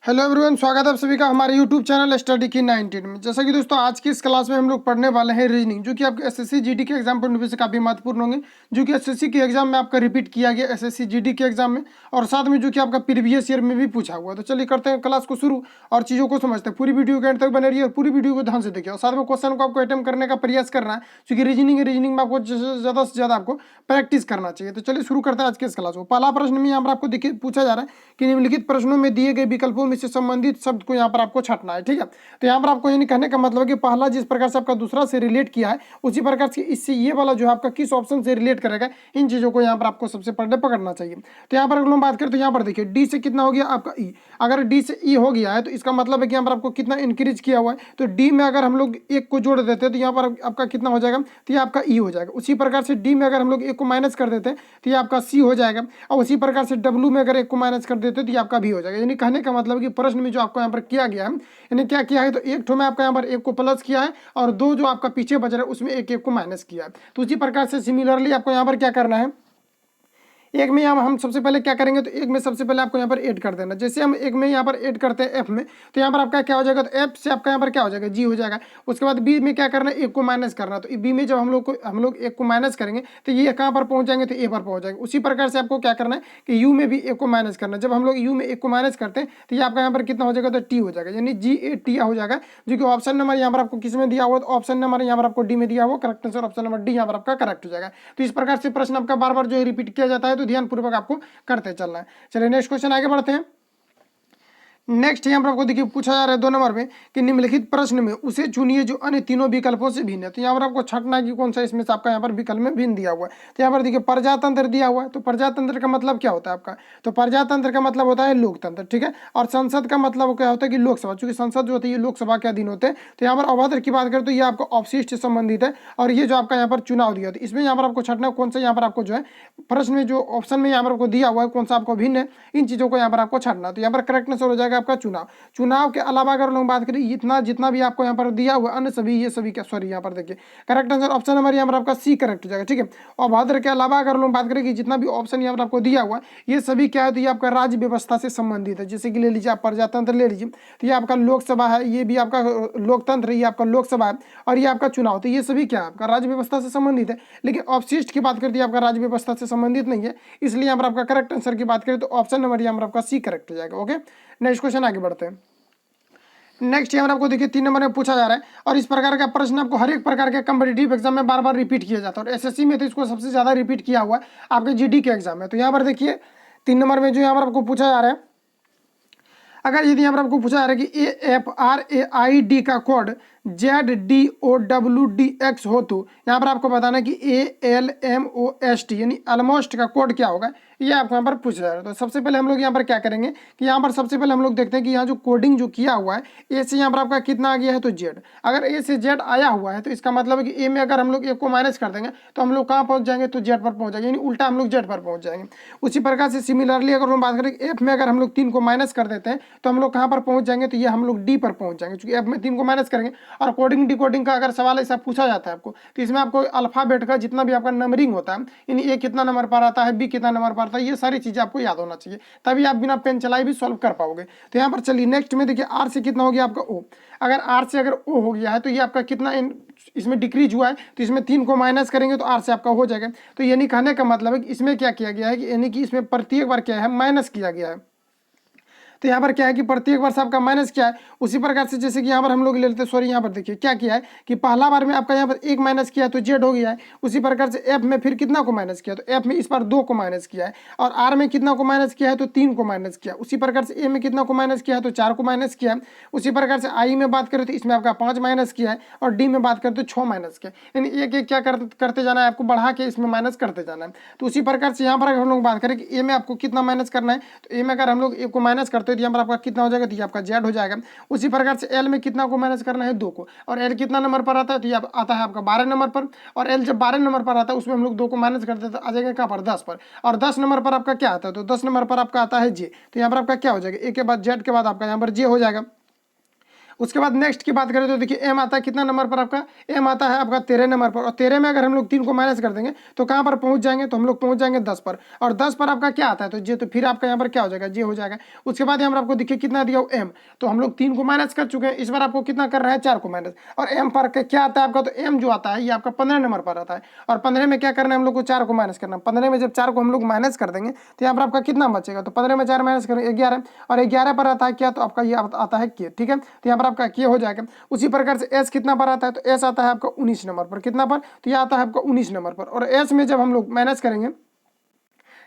Hello everyone, स्वागत है आप सभी का हमारे यूट्यूब चैनल स्टडी की 19 में। जैसा कि दोस्तों आज की इस क्लास में हम लोग पढ़ने वाले हैं रीजनिंग, जो कि आपके एसएससी जीडी के एग्जाम पॉइंट ऑफ व्यू से काफी महत्वपूर्ण होंगे, जो कि एसएससी के एग्जाम में आपका रिपीट किया गया एसएससी जीडी के एग्जाम में, और साथ में जो कि आपका प्रीवियस ईयर में भी पूछा हुआ। तो चलिए करते हैं क्लास को शुरू और चीज़ों को समझते हैं। पूरी वीडियो के एंड तक बने रहिए और पूरी वीडियो को ध्यान से देखिए, और साथ में क्वेश्चन को आपको अटेम्प्ट करने का प्रयास करना है, क्योंकि रीजनिंग में आपको ज़्यादा से ज़्यादा आपको प्रैक्टिस करना चाहिए। तो चलिए शुरू करते हैं आज के इस क्लास को। पहला प्रश्न में यहाँ पर आपको देखिए पूछा जा रहा है कि निम्नलिखित प्रश्नों में दिए गए विकल्पों में से संबंधित शब्द को यहाँ पर आपको छांटना है। ठीक है, तो यहाँ पर आपको ये नहीं कहने का मतलब है कि पहला जिस प्रकार से आपका दूसरा से रिलेट किया है उसी प्रकार से इससे ये वाला जो है आपका किस ऑप्शन से रिलेट करेगा, इन चीजों को यहाँ पर आपको सबसे पहले पकड़ना चाहिए। तो यहाँ पर अगर हम बात करें तो यहाँ पर देखिए डी से कितना हो गया आपका ई। अगर डी से ई हो गया है तो इसका मतलब है कि यहाँ पर आपको कितना इंक्रीज किया हुआ है। तो डी में अगर हम लोग एक को जोड़ देते हैं तो यहाँ पर आपका कितना हो जाएगा, तो ये आपका ई हो जाएगा। उसी प्रकार से डी में अगर हम लोग एक को माइनस कर देते हैं तो ये आपका सी हो जाएगा, और उसी प्रकार से डब्ल्यू में अगर एक को माइनस कर देते हैं तो ये आपका भी हो जाएगा। यानी कहने का मतलब कि प्रश्न में जो आपको यहाँ पर किया गया है, यानी क्या किया है, तो एक ठो में आपका यहाँ पर एक को प्लस किया है और दो जो आपका पीछे बच रहा है उसमें एक एक को माइनस किया है। तो उसी प्रकार से सिमिलरली आपको यहाँ पर क्या करना है, एक में हम सबसे पहले क्या करेंगे, तो एक में सबसे पहले आपको यहाँ पर ऐड कर देना। जैसे हम एक में यहाँ पर ऐड करते हैं एफ में, तो यहाँ पर आपका क्या हो जाएगा, तो एफ से आपका यहाँ पर क्या हो जाएगा, जी हो जाएगा। उसके बाद बी में क्या करना है, एक को माइनस करना। तो बी में जब हम लोग एक को माइनस करेंगे तो ये कहाँ पर पहुँच जाएंगे, तो ए पर पहुँच जाएंगे। उसी प्रकार से आपको क्या करना है कि यू में भी एक को माइनस करना है। जब हम लोग यू में एक को माइनस करते हैं तो ये आपका यहाँ पर कितना हो जाएगा, तो टी हो जाएगा, यानी जी ए टी हो जाएगा, जो कि ऑप्शन नंबर यहाँ पर आपको किस में दिया हुआ, तो ऑप्शन नंबर यहाँ पर आपको डी में दिया हुआ। Correct answer option number D यहाँ पर आपका करेक्ट हो जाएगा। तो इस प्रकार से प्रश्न आपका बार बार जो है रिपीट किया जाता है, तो ध्यानपूर्वक आपको करते चलना है। चलिए नेक्स्ट क्वेश्चन आगे बढ़ते हैं। नेक्स्ट यहाँ पर आपको देखिए पूछा जा रहा है 2 नंबर में कि निम्नलिखित प्रश्न में उसे चुनिए जो अन्य तीनों विकल्पों से भिन्न है। तो यहाँ पर आपको छांटना है कि कौन सा इसमें से आपका यहाँ पर विकल्प में भिन्न दिया हुआ है। तो यहाँ पर देखिए प्रजातंत्र दिया हुआ है। तो प्रजातंत्र का मतलब क्या होता है आपका, तो प्रजातंत्र का मतलब होता है लोकतंत्र। ठीक है, और संसद का मतलब क्या होता है कि लोकसभा, चूंकि संसद जो होती है लोकसभा के अधीन होते हैं। तो यहाँ पर अवध की बात करें तो ये आपका ऑफिस से संबंधित है, और ये जो आपका यहाँ पर चुनाव दिया, तो इसमें यहाँ पर आपको छांटना कौन सा यहाँ पर आपको जो है प्रश्न में जो ऑप्शन में यहाँ पर आपको दिया हुआ है कौन सा आपको भिन्न है, इन चीजों को यहाँ पर आपको छांटना। तो यहाँ पर करेक्ट आंसर हो जाएगा आपका चुनाव। चुनाव के अलावा अगर लोग बात करें इतना जितना भी आपको यहाँ पर दिया हुआ अन्य सभी, ये सभी क्या, सॉरी यहाँ पर देखिए करेक्ट आंसर ऑप्शन नंबर यहाँ पर आपका सी करेक्ट हो जाएगा। ठीक है, और भाद्र के अलावा अगर लोग बात करें कि जितना भी ऑप्शन यहाँ पर आपको दिया हुआ ये सभी क्या है, तो ये आपका राज्य व्यवस्था से संबंधित है। जैसे कि ले लीजिए आप प्रजातंत्र ले लीजिए, तो ये आपका लोकसभा है, ये भी आपका लोकतंत्र, ये आपका लोकसभा है, और ये आपका चुनाव। तो ये सभी क्या है आपका राज्य व्यवस्था से संबंधित है। लेकिन अवशिष्ट की बात करते हैं आपका राज्य व्यवस्था से संबंधित नहीं है, इसलिए यहाँ पर आपका करेक्ट आंसर की बात करें तो ऑप्शन नंबर यहाँ पर आपका सी करेक्ट हो जाएगा। ओके, नेक्स्ट क्वेश्चन आगे बढ़ते हैं। नेक्स्ट यहाँ आपको देखिए 3 नंबर में पूछा जा रहा है, और इस प्रकार का प्रश्न आपको हर एक प्रकार के कम्पिटेटिव एग्जाम में बार बार रिपीट किया जाता है, और एसएससी में तो इसको सबसे ज्यादा रिपीट किया हुआ है आपके जीडी के एग्जाम में। तो यहाँ पर देखिए 3 नंबर में जो यहाँ पर आपको पूछा जा रहा है, अगर यदि यहाँ पर आपको पूछा जा रहा है कि AFRAID का कोड ZDOWDX हो, तो यहाँ पर आपको बताना कि ALMOST यानी ऑलमोस्ट का कोड क्या होगा, ये आपको यहाँ पर पूछा जा रहा है। तो सबसे पहले हम लोग यहाँ पर क्या करेंगे कि यहाँ पर सबसे पहले हम लोग देखते हैं कि यहाँ जो कोडिंग जो किया हुआ है ए से यहाँ पर आपका कितना आ गया है, तो जेड। अगर ए से जेड आया हुआ है तो इसका मतलब है कि ए में अगर हम लोग ए को माइनस कर देंगे तो हम लोग कहाँ पहुँच जाएंगे, तो जेड पर पहुँच जाएंगे, यानी उल्टा हम लोग जेड पर पहुँच जाएंगे। उसी प्रकार से सिमिलरली अगर हम बात करें एफ में अगर हम लोग 3 को माइनस कर देते हैं तो हम लोग कहाँ पर पहुँच जाएंगे, तो ये हम लोग डी पर पहुँच जाएंगे, क्योंकि एफ में 3 को माइनस करेंगे। और कोडिंग डिकोडिंग का अगर सवाल ऐसा पूछा जाता है आपको, तो इसमें आपको अल्फाबेट का जितना भी आपका नंबरिंग होता है, यानी ए कितना नंबर पर आता है, बी कितना नंबर पर आता है, ये सारी चीजें आपको याद होना चाहिए, तभी आप बिना पेन चलाए भी सॉल्व कर पाओगे। तो यहाँ पर चलिए नेक्स्ट में देखिए आर से कितना हो गया आपका ओ। अगर आर से अगर ओ हो गया है तो ये आपका कितना इसमें डिक्रीज हुआ है, तो इसमें 3 को माइनस करेंगे तो आर से आपका हो जाएगा। तो यानी कहने का मतलब है कि इसमें क्या किया गया है कि यानी कि इसमें प्रत्येक बार क्या है, माइनस किया गया है। तो यहाँ पर क्या है कि प्रत्येक वर्ष आपका माइनस क्या है, उसी प्रकार से जैसे कि यहाँ पर हम लोग ले लेते हैं, सॉरी यहाँ पर देखिए क्या किया है कि पहला बार में आपका यहाँ पर 1 माइनस किया तो जेड हो गया है। उसी प्रकार से एफ में फिर कितना को माइनस किया, तो एफ में इस बार 2 को माइनस किया है, और आर में कितना को माइनस किया है, तो 3 को माइनस किया। उसी प्रकार से ए में कितना को माइनस किया है, तो 4 को माइनस किया है। उसी प्रकार से आई में बात करें तो इसमें आपका 5 माइनस किया है, और डी में बात करें तो 6 माइनस किया, यानी एक एक क्या करते जाना है आपको, बढ़ा के इसमें माइनस करते जाना है। तो उसी प्रकार से यहाँ पर अगर हम लोग बात करें कि ए में आपको कितना माइनस करना है, तो ए में अगर हम लोग ए को माइनस करते हैं तो यहाँ पर आपका कितना जाएगा, तो ये आपका जेड हो जाएगा। उसी प्रकार से एल में कितना को माइनस करना है, 2 को, और एल कितना नंबर पर आता है, तो ये आता है आपका 12 नंबर पर, और एल जब 12 नंबर पर आता है उसमें हम लोग 2 को माइनस करते हैं तो आ जाएगा कहाँ पर, 10 पर, और 10 नंबर पर आपका क्या आता है, तो 10 नंबर पर आपका आता है जे। तो यहाँ पर आपका क्या हो जाएगा, ए के बाद जेड के बाद आपका यहाँ पर जे हो जाएगा। उसके बाद नेक्स्ट की बात करें तो देखिए एम आता है कितना नंबर पर आपका, एम आता है आपका 13 नंबर पर, और 13 में अगर हम लोग 3 को माइनस कर देंगे तो कहाँ पर पहुंच जाएंगे, तो हम लोग पहुंच जाएंगे 10 पर, और 10 पर आपका क्या आता है तो जे, तो फिर आपका यहाँ पर क्या हो जाएगा, जे हो जाएगा। उसके बाद यहाँ पर आपको देखिए कितना दिया हो एम, तो हम लोग 3 को माइनस कर चुके हैं, इस बार आपको कितना कर रहा है 4 को माइनस, और एम पर क्या आता है आपका, तो एम जो आता है ये आपका 15 नंबर पर आता है, और 15 में क्या करना है हम लोग को 4 को माइनस करना है। 15 में जब 4 को हम लोग माइनस कर देंगे तो यहाँ पर आपका कितना बचेगा, तो 15 में 4 माइनस करेंगे 11, और 11 पर आता है क्या, तो आपका ये आता है के, ठीक है, तो यहाँ पर आपका के हो जाएगा। उसी प्रकार से एस कितना पर आता है, तो एस आता है आपका 19 नंबर पर, कितना पर, तो ये आता है आपका 19 नंबर पर, और एस में जब हम लोग माइनस करेंगे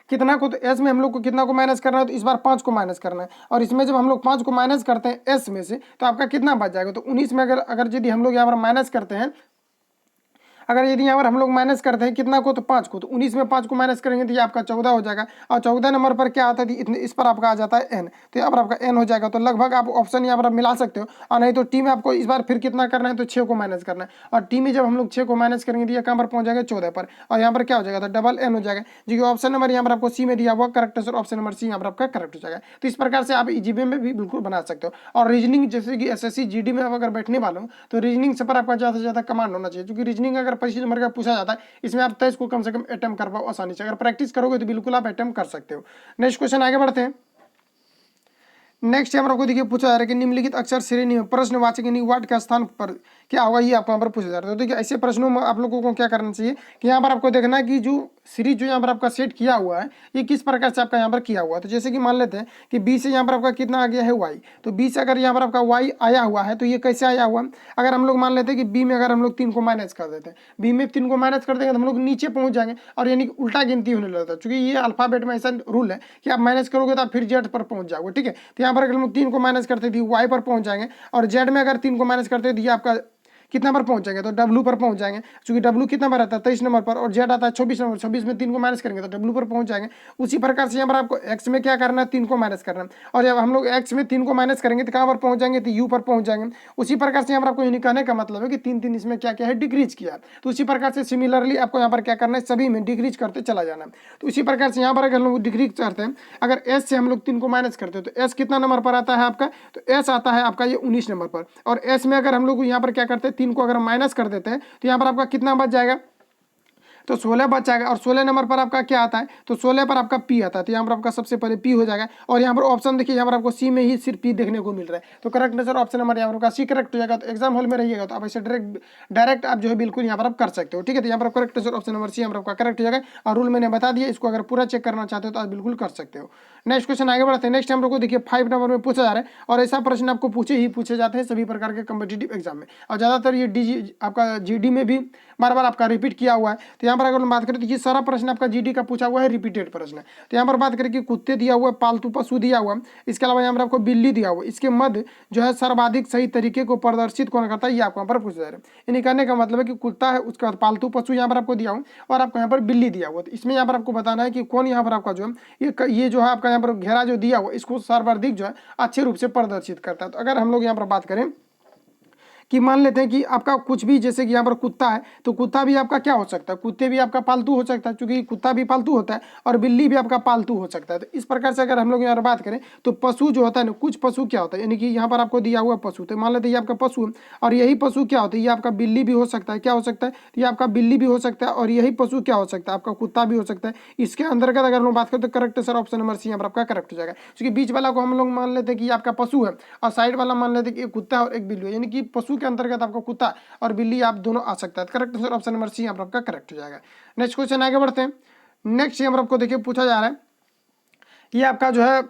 कितना को, तो एस में हम लोग को कितना को माइनस करना है, तो इस बार 5 को माइनस करना है, और इसमें जब हम लोग 5 को माइनस करते हैं एस में से तो आपका कितना बच जाएगा, तो 19 में अगर यदि हम लोग यहाँ पर माइनस करते हैं, अगर यदि यहाँ पर हम लोग माइनस करते हैं कितना को, तो 5 को, तो 19 में 5 को माइनस करेंगे तो ये आपका 14 हो जाएगा, और 14 नंबर पर क्या आता है, इतने इस पर आपका आ जाता है एन, तो यहाँ पर आपका एन हो जाएगा। तो लगभग आप ऑप्शन यहाँ पर मिला सकते हो, और नहीं तो टी में आपको इस बार फिर कितना करना है, तो 6 को माइनस करना है, और टी में जब हम लोग 6 को माइनस करेंगे तो ये कहाँ पर पहुंच जाएगा 14 पर, और यहाँ पर क्या हो जाएगा, तो डबल एन हो जाएगा, जो कि ऑप्शन नंबर यहाँ पर आपको सी में दिया हुआ correct answer option number C यहाँ पर आपका करेक्ट हो जाएगा। तो इस प्रकार से आप जीबी में भी बिल्कुल बना सकते हो। और रीजनिंग जैसे कि एसएससी जीडी में अगर बैठने वाला हूँ तो रीजनिंग से पर आपका ज़्यादा से ज़्यादा कमांड होना चाहिए, क्योंकि रीजनिंग अगर 25 नंबर का पूछा जाता है इसमें आप 23 को कम से कम अटेम्प्ट कर पाओ आसानी से, अगर प्रैक्टिस करोगे तो बिल्कुल आप अटेम्प्ट कर सकते हो। नेक्स्ट क्वेश्चन आगे बढ़ते हैं। नेक्स्ट यहाँ पर आपको देखिए पूछा जा रहा है कि निम्नलिखित अक्षर श्रेणी में प्रश्नवाचक यानी व्हाट के स्थान पर क्या होगा, ये आपको यहाँ पर पूछा जा रहा है। तो देखिए ऐसे प्रश्नों में आप लोगों को क्या करना चाहिए कि यहाँ पर आपको देखना है कि जो सीरीज जो यहाँ पर आपका सेट किया हुआ है ये किस प्रकार से आपका यहाँ पर किया हुआ है। तो जैसे कि मान लेते हैं कि बी से यहाँ पर आपका कितना आ गया है वाई, तो बी से अगर यहाँ पर आपका वाई आया हुआ है तो ये कैसे आया हुआ है। अगर हम लोग मान लेते हैं कि बी में अगर हम लोग 3 को माइनस कर देते हैं, बी में 3 को माइनस कर देंगे तो हम लोग नीचे पहुंच जाएंगे, और यानी उल्टा गिनती होने लगता है, क्योंकि ये अल्फाबेट में ऐसा रूल है कि आप माइनस करोगे तो आप फिर जेड पर पहुंच जाओगे, ठीक है। तो यहाँ पर अगर हम लोग 3 को माइनस करते थे वाई पर पहुंच जाएंगे, और जेड में अगर 3 को माइनस करते तो ये आपका कितना पर पहुंच जाएंगे, तो डब्लू पर पहुंच जाएंगे, क्योंकि डब्लू कितना पर आता है 23 नंबर पर, और जेड आता है 24 नंबर, 26 में 3 को माइनस करेंगे तो डब्लू पर पहुंच जाएंगे। उसी प्रकार से यहाँ पर आपको एक्स में क्या करना है 3 को माइनस करना है, और जब हम लोग एक्स में 3 को माइनस करेंगे तो कहाँ पर पहुंच जाएंगे, तो यू पर पहुंच जाएंगे। उसी प्रकार से यहाँ पर आपको यूनिक कहने का मतलब है कि 3 इसमें क्या क्या है डिक्रीज किया, तो उसी प्रकार से सिमिलरली आपको यहाँ पर क्या करना है सभी में डिक्रीज करते चला जाना। तो उसी प्रकार से यहाँ पर अगर हम लोग डिक्रीज करते हैं, अगर एस से हम लोग 3 को माइनस करते हैं तो एस कितना नंबर पर आता है आपका, तो एस आता है आपका ये 19 नंबर पर, और एस में अगर हम लोग यहाँ पर क्या करते हैं 3 को अगर माइनस कर देते हैं तो यहाँ पर आपका कितना बच जाएगा, तो 16 बच जाएगा। और 16 नंबर पर आपका क्या आता है, तो 16 पर आपका पी आता है, तो यहाँ पर आपका सबसे पहले पी हो जाएगा। और यहाँ पर ऑप्शन देखिए यहाँ पर आपको सी में ही सिर्फ पी देखने को मिल रहा है, तो करेक्ट आंसर ऑप्शन नंबर यहाँ पर आपका सी करेक्ट हो जाएगा। तो एग्जाम हॉल में रहिएगा तो आप ऐसे डायरेक्ट आप जो है बिल्कुल यहाँ पर आप कर सकते हो, ठीक है। तो यहाँ पर correct answer option number C यहाँ पर आपका करेक्ट हो जाएगा, और रूल मैंने बता दिया, इसको अगर पूरा चेक करना चाहते हो तो आप बिल्कुल कर सकते हो। नेक्स्ट क्वेश्चन आगे बढ़ते हैं। नेक्स्ट हम लोग को देखिए 5 नंबर में पूछा जा रहा है, और ऐसा प्रश्न आपको पूछे जाते हैं सभी प्रकार के कॉम्पिटिटिव एग्जाम में, और ज़्यादातर ये आपका जीडी में भी बार बार आपका रिपीट किया हुआ है। तो यहाँ पर अगर हम बात करें तो ये सारा प्रश्न आपका जीडी का पूछा हुआ है, रिपीटेड प्रश्न है। तो यहाँ पर बात करें कि कुत्ते दिया हुआ है, पालतू पशु दिया हुआ है, इसके अलावा यहाँ पर आपको बिल्ली दिया हुआ है, इसके मध्य जो है सर्वाधिक सही तरीके को प्रदर्शित कौन करता है, ये आपको यहाँ पर पूछा जा रहा है। यानी कहने का मतलब है कि कुत्ता है, उसके बाद पालतू पशु यहाँ पर आपको दिया हुआ, और आपको यहाँ पर बिल्ली दिया हुआ। तो इसमें यहाँ पर आपको बताना है कि कौन यहाँ पर आपका जो है ये जो है आपका यहाँ पर घेरा जो दिया हुआ इसको सर्वाधिक जो है अच्छे रूप से प्रदर्शित करता है। तो अगर हम लोग यहाँ पर बात करें कि मान लेते हैं कि आपका कुछ भी जैसे कि यहाँ पर कुत्ता है, तो कुत्ता भी आपका क्या हो सकता है, कुत्ते भी आपका पालतू हो सकता है, क्योंकि कुत्ता भी पालतू होता है, और बिल्ली भी आपका पालतू हो सकता है। तो इस प्रकार से अगर हम लोग यहाँ पर बात करें तो पशु जो होता है ना, कुछ पशु क्या होता है, यानी कि यहाँ पर आपको दिया हुआ पशु, तो मान लेते हैं ये आपका पशु है, और यही पशु क्या होता है, ये आपका बिल्ली भी हो सकता है, क्या हो सकता है, ये आपका बिल्ली भी हो सकता है, और यही पशु क्या हो सकता है, आपका कुत्ता भी हो सकता है। इसके अंतर्गत अगर हम लोग बात करें तो correct sir option number C यहाँ पर आपका करेक्ट हो जाएगा, क्योंकि बीच वाला को हम लोग मान लेते हैं कि आपका पशु है, और साइड वाला मान लेते हैं कि एक कुत्ता और एक बिल्ली है, यानी कि पशु के अंतर्गत आपको कुत्ता और बिल्ली आप दोनों आ सकता है। Correct answer option number C यहाँ पर आपका करेक्ट हो जाएगा। नेक्स्ट क्वेश्चन आगे बढ़ते हैं। नेक्स्ट यहाँ पर आपको देखिए पूछा जा रहा है, ये आपका जो है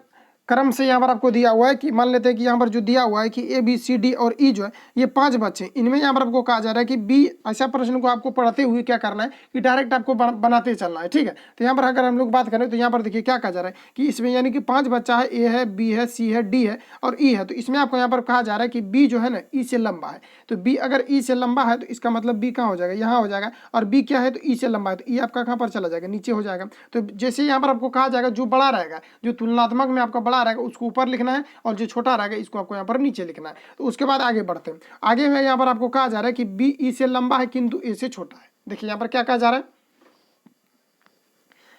क्रम से यहाँ पर आपको दिया हुआ है कि मान लेते हैं कि यहाँ पर जो दिया हुआ है कि ए बी सी डी और ई जो है ये 5 बच्चे, इनमें यहाँ पर आपको कहा जा रहा है कि बी, ऐसा प्रश्न को आपको पढ़ते हुए क्या करना है कि डायरेक्ट आपको बनाते चलना है, ठीक है। तो यहाँ पर अगर हम लोग बात करें तो यहाँ पर देखिए क्या कहा जा रहा है कि इसमें यानी कि 5 बच्चा है, ए है, बी है, सी है, डी है और ई है। तो इसमें आपको यहाँ पर कहा जा रहा है कि बी जो है ना ई से लंबा है, तो बी अगर ई से लंबा है तो इसका मतलब बी कहाँ हो जाएगा, यहाँ हो जाएगा, और बी क्या है तो ई से लंबा है, तो ई आपका कहाँ पर चला जाएगा, नीचे हो जाएगा। तो जैसे यहाँ पर आपको कहा जाएगा जो बड़ा रहेगा, जो तुलनात्मक में आपका बड़ा रहेगा उसको ऊपर लिखना है, और जो छोटा रहेगा इसको आपको यहाँ पर नीचे लिखना है। तो उसके बाद आगे बढ़ते हैं। आगे में यहाँ पर आपको कहा जा रहा है कि बी ई से लंबा है किंतु ए से छोटा है। देखिए यहाँ पर क्या कहा जा रहा है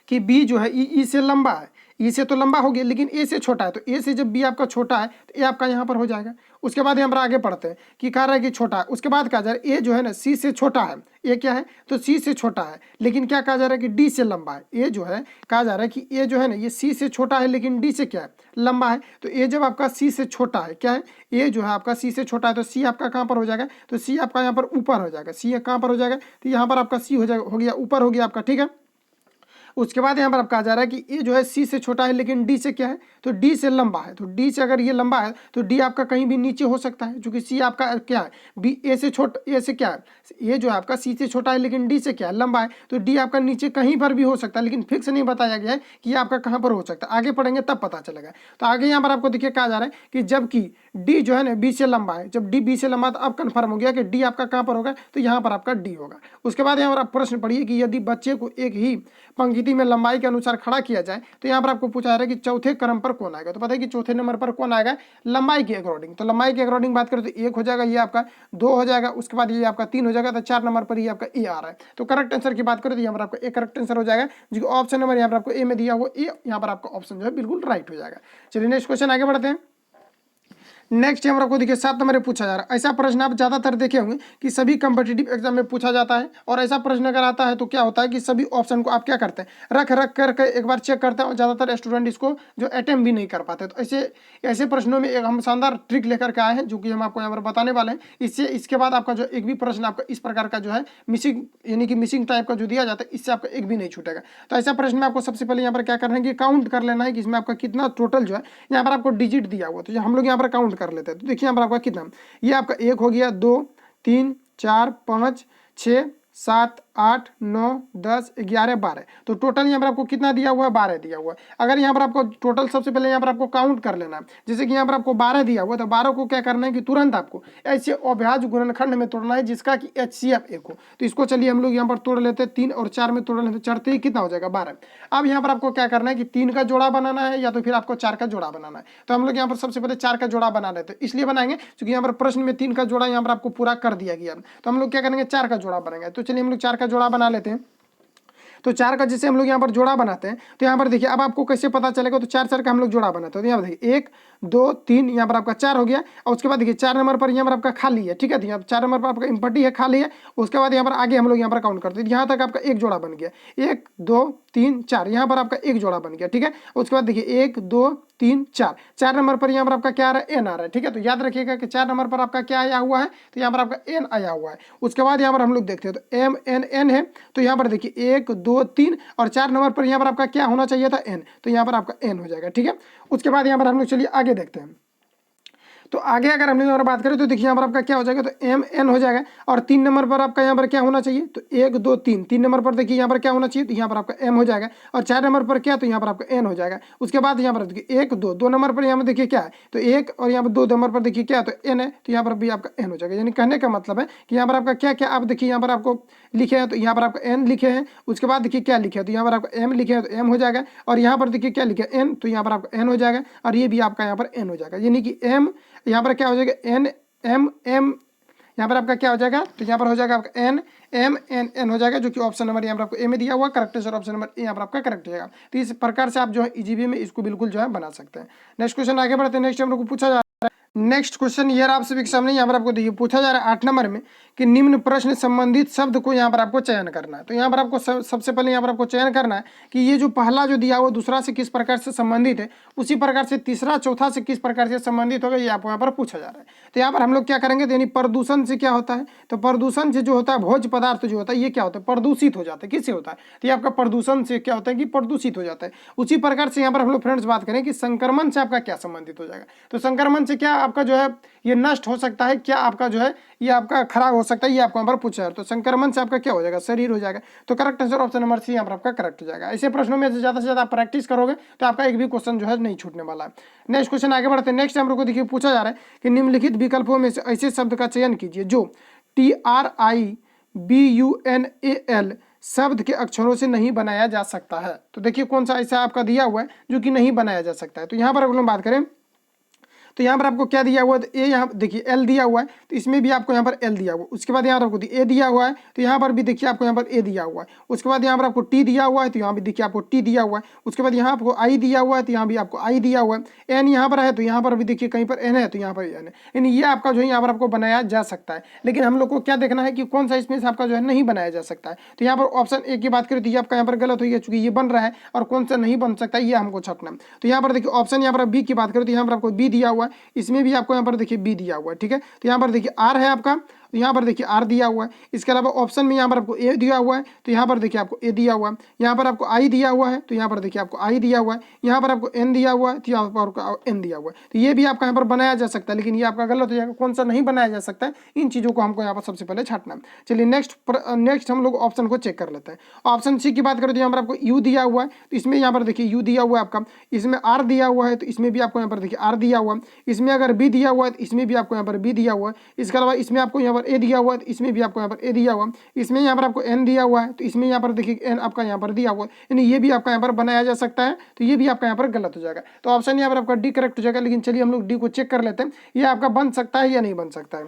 कि बी जो है ई से लंबा है, ई से तो लंबा हो गया लेकिन ए से छोटा है, तो ए से जब बी आपका छोटा है तो ए आपका यहाँ पर हो जाएगा। उसके बाद यहाँ पर आगे पढ़ते हैं कि कह रहा है कि छोटा है, उसके बाद कहा जा रहा है ए जो है ना सी से छोटा है, ए क्या है तो सी से छोटा है, लेकिन क्या कहा जा रहा है कि डी से लंबा है। ए जो है कहा जा रहा है कि ए जो है ना ये सी से छोटा है लेकिन डी से क्या है लंबा है। तो ए जब आपका सी से छोटा है, क्या है ए जो है आपका सी से छोटा है, तो सी आपका कहाँ पर हो जाएगा, तो सी आपका यहाँ पर ऊपर हो जाएगा। सी कहाँ पर हो जाएगा, तो यहाँ पर आपका सी हो जाएगा, हो गया ऊपर हो गया आपका, ठीक है। उसके बाद यहाँ पर आप कहा जा रहा है कि ए जो है सी से छोटा है लेकिन डी से क्या है, तो डी से लंबा है। तो डी से अगर ये लंबा है तो डी आपका कहीं भी नीचे हो सकता है, क्योंकि सी आपका क्या है बी ए से छोटा, ए से क्या है ये जो है आपका सी से छोटा है लेकिन डी से क्या है लंबा है, तो डी आपका नीचे कहीं पर भी हो सकता है, लेकिन फिक्स नहीं बताया गया है कि ये आपका कहाँ पर हो सकता है। आगे पढ़ेंगे तब पता चलेगा। तो आगे यहाँ पर आपको देखिए कहा जा रहा है कि जबकि डी जो है ना बी से लंबा है, जब डी बी से लंबा तो अब कन्फर्म हो गया कि डी आपका कहाँ पर होगा, तो यहाँ पर आपका डी होगा। उसके बाद यहाँ पर आप प्रश्न पढ़िए कि यदि बच्चे को एक ही पंक्ति में लंबाई के अनुसार खड़ा किया जाए तो यहाँ पर आपको पूछा जा रहा है कि चौथे क्रम पर कौन आएगा। तो पता है कि चौथे नंबर पर कौन आएगा, लंबाई के अकॉर्डिंग। तो लंबाई के अकॉर्डिंग बात करें तो एक हो जाएगा, ये आपका दो हो जाएगा, उसके बाद ये आपका तीन हो जाएगा, तो 4 नंबर पर ये आपका ए आ रहा है। तो करेक्ट आंसर की बात करें तो यहाँ पर आपको ए करेक्ट आंसर हो जाएगा, जो ऑप्शन नंबर यहाँ पर आपको ए में दिया हुआ ए, यहाँ पर आपका ऑप्शन जो है बिल्कुल राइट हो जाएगा। चलिए नेक्स्ट क्वेश्चन आगे बढ़ते हैं। नेक्स्ट यहाँ पर आपको देखिए 7 नंबर में पूछा जा रहा है। ऐसा प्रश्न आप ज्यादातर देखे होंगे कि सभी कम्पिटिटिव एग्जाम में पूछा जाता है, और ऐसा प्रश्न अगर आता है तो क्या होता है कि सभी ऑप्शन को आप क्या करते हैं रख रख करके एक बार चेक करते हैं, और ज्यादातर स्टूडेंट इसको जो अटेम्प्ट भी नहीं कर पाते। तो ऐसे प्रश्नों में एक हम शानदार ट्रिक लेकर के आए हैं, जो कि हम आपको यहाँ पर बताने वाले हैं। इसके बाद आपका जो एक भी प्रश्न आपका इस प्रकार का जो है मिसिंग यानी कि मिसिंग टाइप का जो दिया जाता है, इससे आपका एक भी नहीं छूटेगा। तो ऐसा प्रश्न में आपको सबसे पहले यहाँ पर क्या करना है कि काउंट कर लेना है कि इसमें आपका कितना टोटल जो है यहाँ पर आपको डिजिट दिया हुआ। तो हम लोग यहाँ पर काउंट कर लेते हैं। तो देखिए यहाँ पर आपका कितना, ये आपका 1 हो गया, 2 3 4 5 6 7 8 9 10 11 12। तो टोटल यहाँ पर आपको कितना दिया हुआ है, 12 दिया हुआ है। अगर यहाँ पर आपको टोटल सबसे पहले यहाँ पर आपको काउंट कर लेना है, जैसे कि यहाँ पर आपको 12 दिया हुआ है, तो 12 को क्या करना है कि तुरंत आपको ऐसे अभ्याज गुणनखंड में तोड़ना है जिसका कि HCF 1 हो। तो इसको चलिए हम लोग यहाँ पर तोड़ लेते हैं, 3 और 4 में तोड़ लेते, चढ़ते ही कितना हो जाएगा 12। अब यहाँ पर आपको क्या करना है कि 3 का जोड़ा बनाना है या तो फिर आपको 4 का जोड़ा बनाना है। तो हम लोग यहाँ पर सबसे पहले 4 का जोड़ा बना लेते हैं, इसलिए बनाएंगे क्योंकि यहाँ पर प्रश्न में 3 का जोड़ा यहाँ पर आपको पूरा कर दिया गया। तो हम लोग क्या करेंगे 4 का जोड़ा बनाएंगे। तो चलिए हम लोग 4 का जोड़ा बना लेते हैं। तो 4 का जैसे हम लोग यहाँ पर जोड़ा बनाते हैं, तो यहाँ पर देखिए अब आपको कैसे पता चलेगा, तो 4 का हम लोग जोड़ा बनाते हैं। तो यहाँ पर देखिए 1 2 3 यहाँ पर आपका 4 हो गया, और उसके बाद देखिए 4 नंबर पर यहाँ पर आपका खाली है, ठीक है। तो यहाँ 4 नंबर पर आपका इम्पटी है, खाली है। उसके बाद यहाँ पर आगे हम लोग यहाँ पर काउंट करते हैं, यहाँ तक आपका एक जोड़ा बन गया, 1 2 3 4, यहाँ पर आपका एक जोड़ा बन गया, ठीक है। उसके बाद देखिए 1 2 3 4, 4 नंबर पर यहाँ पर आपका क्या आ रहा है, एन आ रहा है, ठीक है। तो याद रखिएगा कि 4 नंबर पर आपका क्या आया हुआ है, तो यहाँ पर आपका एन आया हुआ है। उसके बाद यहाँ पर हम लोग देखते हैं तो एम एन एन है, तो यहाँ पर देखिए 1 2 3 और 4 नंबर पर यहाँ पर आपका क्या होना चाहिए था, एन, तो यहाँ पर आपका एन हो जाएगा, ठीक है। उसके बाद यहाँ पर हम लोग चलिए आगे देखते हैं। तो आगे अगर हम लोग यहाँ पर बात करें तो देखिए यहाँ पर आपका क्या हो जाएगा, तो एम एन हो जाएगा, और 3 नंबर पर आपका यहाँ पर क्या होना चाहिए, तो 1 2 3, 3 नंबर पर देखिए यहाँ पर क्या होना चाहिए, तो यहाँ पर आपका एम हो जाएगा, और 4 नंबर पर क्या, तो यहाँ पर आपका एन हो जाएगा। उसके बाद यहाँ पर देखिए 1 2, 2 नंबर पर यहाँ पर देखिए क्या है, तो 1, और यहाँ पर 2 नंबर पर देखिए क्या है, तो एन है, तो यहाँ पर भी आपका एन हो जाएगा। यानी कहने का मतलब है कि यहाँ पर आपका क्या क्या आप देखिए यहाँ पर आपको लिखे हैं, तो यहाँ पर आपका एन लिखे हैं। उसके बाद देखिए क्या लिखे हैं, तो यहाँ पर आपका एम लिखे हैं, तो एम हो जाएगा, और यहाँ पर देखिए क्या लिखे एन, तो यहाँ पर आपका एन हो जाएगा, और ये भी आपका यहाँ पर एन हो जाएगा। यानी कि एम यहाँ पर क्या हो जाएगा, एन एम एम, यहाँ पर आपका क्या हो जाएगा, तो यहाँ पर हो जाएगा आपका एन एम एन एन हो जाएगा, जो कि ऑप्शन नंबर यहाँ पर आपको ए में दिया हुआ correct answer, option number A यहाँ पर आपका करेक्ट हो जाएगा। तो इस प्रकार से आप जो है ईजीबी में इसको बिल्कुल जो है बना सकते हैं। नेक्स्ट क्वेश्चन आगे बढ़ते हैं। नेक्स्ट हम लोग को पूछा जा रहा है, नेक्स्ट क्वेश्चन ये आप सभी के सामने यहाँ पर आपको देखिए पूछा जा रहा है 8 नंबर में कि निम्न प्रश्न संबंधित शब्द को यहाँ पर आपको चयन करना है। तो यहाँ पर आपको सबसे पहले यहाँ पर आपको चयन करना है कि ये जो पहला जो दिया हुआ दूसरा से किस प्रकार से संबंधित है, उसी प्रकार से तीसरा चौथा से किस प्रकार से संबंधित होगा, ये आपको यहाँ पर पूछा जा रहा है। तो यहाँ पर हम लोग क्या करेंगे, यानी प्रदूषण से क्या होता है, तो प्रदूषण से जो होता है भोज्य पदार्थ जो होता है ये क्या होता है, प्रदूषित हो जाता है। किससे होता है, तो ये आपका प्रदूषण से क्या होता है कि प्रदूषित हो जाता है। उसी प्रकार से यहाँ पर हम लोग फ्रेंड्स बात करें कि संक्रमण से आपका क्या संबंधित हो जाएगा, तो संक्रमण से क्या आपका जो है ये नष्ट हो सकता है, क्या आपका जो है ये आपका खराब हो सकता है, ये आपको यहाँ पर पूछा है। तो संक्रमण से आपका क्या हो जाएगा, शरीर हो जाएगा। तो correct answer option number C यहाँ पर आपका करेक्ट हो जाएगा। ऐसे प्रश्नों में ज़्यादा से ज़्यादा प्रैक्टिस करोगे तो आपका एक भी क्वेश्चन जो है नहीं छूटने वाला है। नेक्स्ट क्वेश्चन आगे बढ़ते हैं। नेक्स्ट हम लोग को देखिए पूछा जा रहा है कि निम्नलिखित विकल्पों में से ऐसे शब्द का चयन कीजिए जो TRIBUNAL शब्द के अक्षरों से नहीं बनाया जा सकता है। तो देखिए कौन सा ऐसा आपका दिया हुआ है जो कि नहीं बनाया जा सकता है। तो यहाँ पर अगर हम बात करें तो यहाँ पर आपको क्या दिया हुआ है, तो ए यहाँ देखिए एल दिया हुआ है, तो इसमें भी आपको यहाँ पर एल दिया हुआ है। उसके बाद यहाँ पर आपको ए दिया हुआ है, तो यहाँ पर भी देखिए आपको यहाँ पर ए दिया हुआ है। उसके बाद यहाँ पर आपको टी दिया हुआ है, तो यहाँ भी देखिए आपको टी दिया हुआ है। उसके बाद यहाँ आपको आई दिया हुआ है, तो यहाँ भी आपको आई दिया हुआ है। एन यहाँ पर है, तो यहाँ पर भी देखिए कहीं पर एन है, तो यहाँ पर एन है। यानी ये आपका जो है यहाँ पर आपको बनाया जा सकता है, लेकिन हम लोग को क्या देखना है कि कौन सा इसमें से आपका जो है नहीं बनाया जा सकता है। तो यहाँ पर ऑप्शन ए की बात करें तो ये आपका यहाँ पर गलत हो गया, चूंकि ये बन रहा है, और कौन सा नहीं बन सकता है ये हमको छकना है। तो यहाँ पर देखिए ऑप्शन यहाँ पर बी की बात करें तो यहाँ पर आपको बी दिया हुआ है, इसमें भी आपको यहाँ पर देखिए बी दिया हुआ है, ठीक है। तो यहाँ पर देखिए आर है आपका, तो यहाँ पर देखिए आर दिया हुआ है। इसके अलावा ऑप्शन में यहाँ पर आपको ए दिया हुआ है, तो यहाँ पर देखिए आपको ए दिया हुआ है। यहाँ पर आपको आई दिया हुआ है, तो यहाँ पर देखिए आपको आई दिया हुआ है। यहाँ पर आपको एन दिया हुआ है, तो यहाँ पर आपको एन दिया हुआ है। तो ये भी आपका यहाँ पर बनाया जा सकता है, लेकिन ये आपका गलत हो जाएगा। कौन सा नहीं बनाया जा सकता है, इन चीज़ों को हमको यहाँ पर सबसे पहले छाटना है। चलिए नेक्स्ट हम लोग ऑप्शन को चेक कर लेते हैं। ऑप्शन सी की बात करें तो यहाँ पर आपको यू दिया हुआ है, तो इसमें यहाँ पर देखिए यू दिया हुआ है आपका। इसमें आर दिया हुआ है, तो इसमें भी आपको यहाँ पर देखिए आर दिया हुआ है। इसमें अगर बी दिया हुआ है, तो इसमें भी आपको यहाँ पर बी दिया हुआ है। इसके अलावा इसमें आपको यहाँ पर ए दिया हुआ है, तो इसमें भी आपको यहाँ पर ए दिया हुआ है। इसमें यहाँ पर आपको एन दिया हुआ है, तो इसमें यहाँ पर देखिए एन आपका यहाँ पर दिया हुआ है, यानी ये भी आपका यहाँ पर बनाया जा सकता है। तो ये भी आपका यहाँ पर गलत हो जाएगा। तो ऑप्शन यहाँ पर आपका डी करेक्ट हो जाएगा। लेकिन चलिए हम लोग डी को चेक कर लेते हैं, ये आपका बन सकता है या नहीं बन सकता है।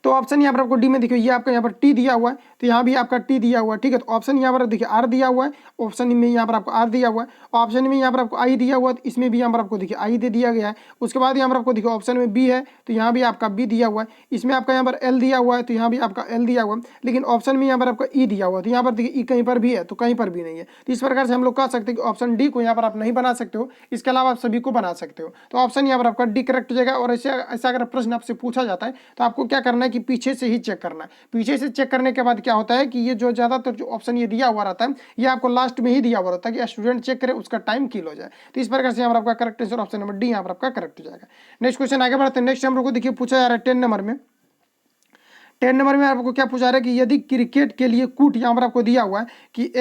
तो ऑप्शन यहाँ पर आपको डी में देखिए ये आपका यहाँ पर टी दिया हुआ है, तो यहाँ भी आपका टी दिया हुआ है, ठीक है। तो ऑप्शन यहाँ पर देखिए आर दिया हुआ है, ऑप्शन में यहाँ पर आपको आर दिया हुआ है। ऑप्शन में यहाँ पर आपको आई दिया हुआ है, तो इसमें भी यहाँ पर आपको देखिए आई दे दिया गया है। उसके बाद यहाँ पर आपको देखिए ऑप्शन में बी है, तो यहाँ भी आपका बी दिया हुआ है। इसमें आपका यहाँ पर एल दिया हुआ है, तो यहाँ भी आपका एल दिया हुआ है। लेकिन ऑप्शन में यहाँ पर आपका ई दिया हुआ है, तो यहाँ पर देखिए ई कहीं पर भी है, तो कहीं पर भी नहीं है। तो इस प्रकार से हम लोग कह सकते हैं कि ऑप्शन डी को यहाँ पर आप नहीं बना सकते हो, इसके अलावा आप सभी को बना सकते हो। तो ऑप्शन यहाँ पर आपका डी करेक्ट हो जाएगा। और ऐसा अगर प्रश्न आपसे पूछा जाता है तो आपको क्या करना है कि पीछे से ही चेक करना है। पीछे से चेक करने के बाद क्या होता है कि ये जो ज्यादातर जो ऑप्शन ये दिया हुआ रहता है, ये आपको लास्ट में ही दिया हुआ रहता है कि स्टूडेंट चेक करे, उसका टाइम किल हो जाए। तो इस प्रकार से यहाँ पर आपका correct answer option number D यहाँ पर आपका करेक्ट हो जाएगा। नेक्स्ट क्वेश्चन आगे बढ़ते हैं। नेक्स्ट हम लोग को देखिए पूछा जा रहा है 10 नंबर में। 10 नंबर में आपको क्या पूछा रहा है कि यदि क्रिकेट के लिए कूट यहाँ पर आपको दिया हुआ है कि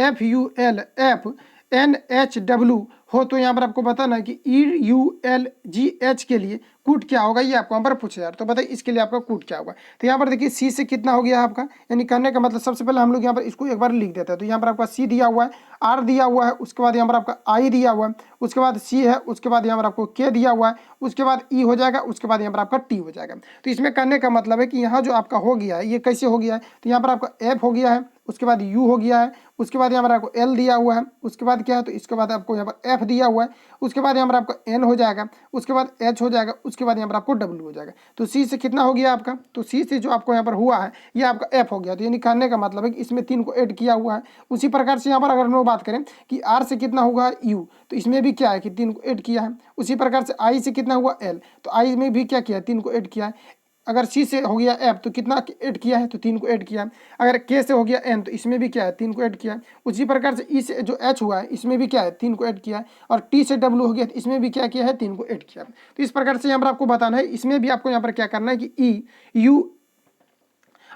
FULFNHW हो, तो यहाँ पर आपको बताना है कि EULGH के लिए कूट क्या होगा, ये आपको यहाँ पर पूछा जा रहा है। तो बताइए इसके लिए आपका कूट क्या होगा। तो यहाँ पर देखिए सी से कितना हो गया आपका, यानी करने का मतलब सबसे पहले हम लोग यहाँ पर इसको एक बार लिख देते हैं। तो यहाँ पर आपका सी दिया हुआ है, आर दिया हुआ है, उसके बाद यहाँ पर आपका आई दिया हुआ है, उसके बाद सी है, उसके बाद यहाँ पर आपको के दिया हुआ है, उसके बाद ई हो जाएगा, उसके बाद यहाँ पर आपका टी हो जाएगा। तो इसमें करने का मतलब है कि यहाँ जो आपका हो गया है ये कैसे हो गया है, तो यहाँ पर आपका एफ हो गया है, उसके बाद यू हो गया है, उसके बाद यहाँ पर आपको एल दिया हुआ है, उसके बाद क्या है तो इसके बाद आपको यहाँ पर एफ दिया हुआ है, उसके बाद यहाँ पर आपका एन हो जाएगा, उसके बाद एच हो जाएगा, उसके बाद यहाँ पर आपको डब्ल्यू हो जाएगा। तो सी से कितना हो गया आपका, तो सी से जो आपको यहाँ पर हुआ है ये आपका एफ हो गया। तो यानी कहने का मतलब है कि इसमें 3 को ऐड किया हुआ है। उसी प्रकार से यहाँ पर अगर हम लोग बात करें कि आर से कितना होगा यू, तो इसमें भी क्या है कि 3 को ऐड किया है। उसी प्रकार से आई से कितना हुआ एल, तो आई में भी क्या किया है 3 को ऐड किया है। अगर सी से हो गया एफ तो कितना ऐड किया है, तो 3 को ऐड किया है। अगर के से हो गया एन तो इसमें भी क्या है 3 को ऐड किया है। उसी प्रकार से ई से जो एच हुआ है इसमें भी क्या है 3 को ऐड किया है। और टी से डब्ल्यू हो गया तो इसमें भी क्या किया है 3 को ऐड किया है। तो इस प्रकार से यहाँ पर आपको बताना है, इसमें भी आपको यहाँ पर क्या करना है कि ई यू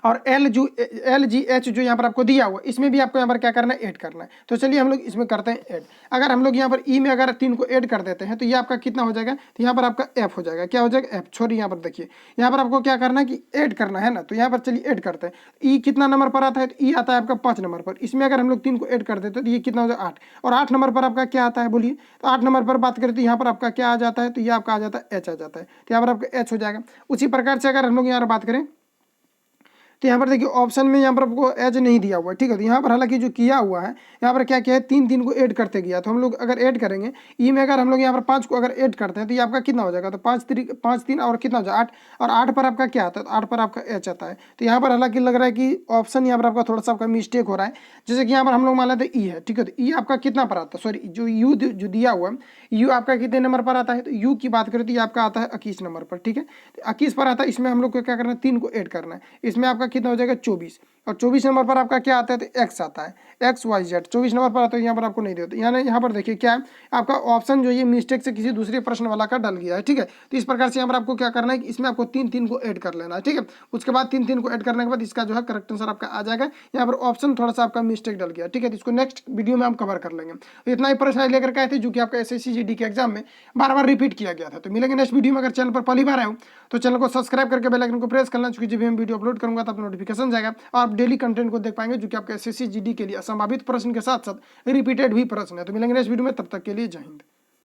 और LGH जो यहाँ पर आपको दिया हुआ इसमें भी आपको यहाँ पर क्या करना है ऐड करना है। तो चलिए हम लोग इसमें करते हैं ऐड। अगर हम लोग यहाँ पर ई में अगर 3 को ऐड कर देते हैं तो ये आपका कितना हो जाएगा, तो यहाँ पर आपका एफ हो जाएगा। क्या हो जाएगा एफ। छोड़िए यहाँ पर देखिए यहाँ पर आपको क्या करना है कि ऐड करना है ना, तो यहाँ पर चलिए ऐड करते हैं। ई कितना नंबर पर आता है, तो ई आता है आपका 5 नंबर पर। इसमें अगर हम लोग 3 को ऐड कर देते हैं तो ये कितना हो जाएगा 8। और 8 नंबर पर आपका क्या आता है बोलिए, तो 8 नंबर पर बात करें तो यहाँ पर आपका क्या आ जाता है, तो ये आपका आ जाता है एच आ जाता है। तो यहाँ पर आपका एच हो जाएगा। उसी प्रकार से अगर हम लोग यहाँ पर बात करें तो यहाँ पर देखिए ऑप्शन में यहाँ पर आपको एज नहीं दिया हुआ है, ठीक है। तो यहाँ पर हालांकि जो किया हुआ है यहाँ पर क्या है 3 को ऐड करते गया। तो हम लोग अगर ऐड करेंगे ई में अगर हम लोग यहाँ पर 5 को अगर ऐड करते हैं तो ये आपका कितना हो जाएगा, तो 5 3 और कितना हो जाएगा 8। और 8 पर आपका क्या आता है, तो 8 पर आपका एच आता है। तो यहाँ पर हालांकि लग रहा है कि ऑप्शन यहाँ पर आपका थोड़ा सा आपका मिस्टेक हो रहा है। जैसे कि यहाँ पर हम लोग मान लेते हैं ई है, ठीक है। तो ई आपका कितना पर आता है, सॉरी जो यू जो दिया हुआ है यू आपका कितने नंबर पर आता है, तो यू की बात करें तो ये आपका आता है 21 नंबर पर, ठीक है। 21 पर आता है। इसमें हम लोग को क्या करना है 3 को ऐड करना है। इसमें आपका कितना हो जाएगा 24। और 24 नंबर पर आपका क्या आता है, तो एक्स आता है, XYZ 24 नंबर पर आता है। यहाँ पर आपको नहीं देते, यहाँ पर देखिए क्या है आपका ऑप्शन जो ये मिस्टेक से किसी दूसरे प्रश्न वाला का डल गया है, ठीक है। तो इस प्रकार से यहाँ पर आपको क्या करना है कि इसमें आपको 3 को ऐड कर लेना है, ठीक है। उसके बाद 3 को ऐड करने के बाद इसका जो है करेक्ट आंसर आपका आ जाएगा। यहाँ पर ऑप्शन थोड़ा सा आपका मिस्टेक डल गया, ठीक है। तो इसको नेक्स्ट वीडियो में हम कवर कर लेंगे। तो इतना ही प्रश्न लेकर के आए थे जो कि आपका SSC GD के एग्जाम में बार बार रिपीट किया गया था। तो मिलेंगे नेक्स्ट वीडियो में। अगर चैनल पर पहली बार आए हो तो चैनल को सब्सक्राइब करके बेल आइकन को प्रेस करना, क्योंकि जब भी हम वीडियो अपलोड करूंगा तब नोटिफिकेशन जाएगा और आप डेली कंटेंट को देख पाएंगे जो कि आपके SSC GD के लिए असंभावित प्रश्न के साथ साथ रिपीटेड भी प्रश्न है। तो मिलेंगे नेक्स्ट वीडियो में, तब तक के लिए जय हिंद।